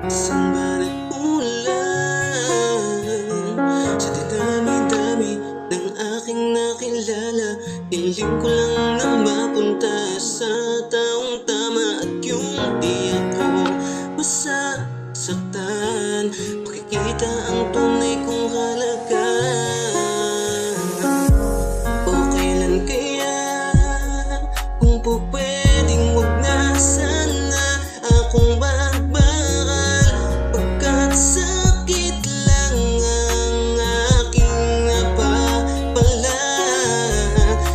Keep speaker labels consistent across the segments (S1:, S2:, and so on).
S1: Saan ba nagmulan? Sa dinami-dami ng aking nakilala, hiling ko lang na mapunta sa taong tama. At yung di ako masasaktan, makikita ang tunay kong halaga. O kailan kaya, kung po pwedeng wag na sana akong magmahal, pagkat sakit lang ang aking napapala.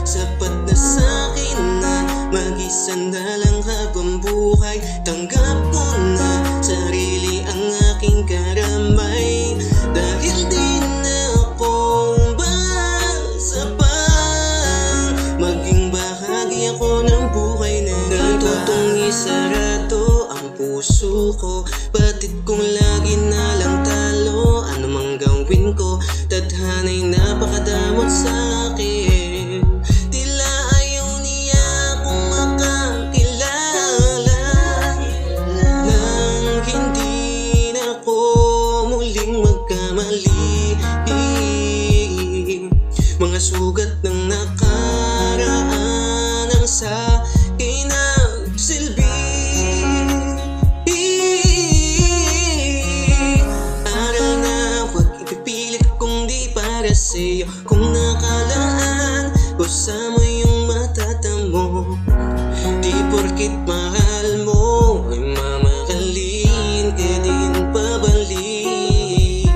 S1: Sapat na sa'kin na mag-isa na lang habang buhay. Tanggap ko na sarili ang aking karamay, dahil di na ako basa pa maging bahagi ako ng buhay na natutong isarado ang puso ko. Batid kong lagi na lang talo, ano mang gawin ko, tadhana'y napakadamot sa'kin. Tila ayaw niya akong makakilala, nang hindi na ako muling magkamali. Mga sugat ng nakaraan ang sa'kin nagsilbi. Aral na huwag ipipilit kung di para sa'yo, kung nakalaan ko sama yung matatamo. Di porkit mahal mo ay mamahalin ka din pabalik.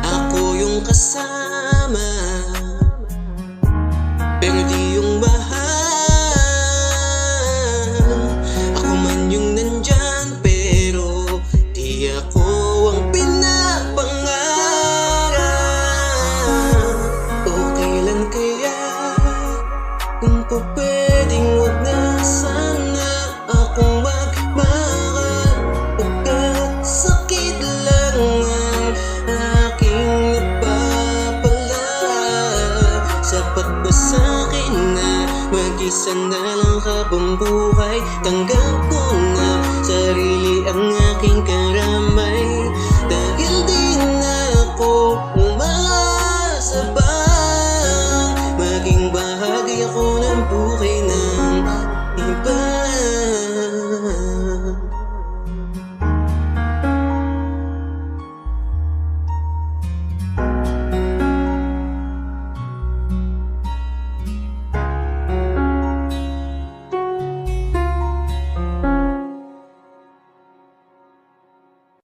S1: Ako yung kasama, pero di yung mahal. Ako man yung nandyan, pero di ako ang pinapangarap. O kailan kaya, kung po pwedeng wag na sana akong magmahal, pagkat sakit lang ang aking napapala. Sapat ba sa'kin na mag-isa na lang habang buhay? Tanggap ko na sarili ang aking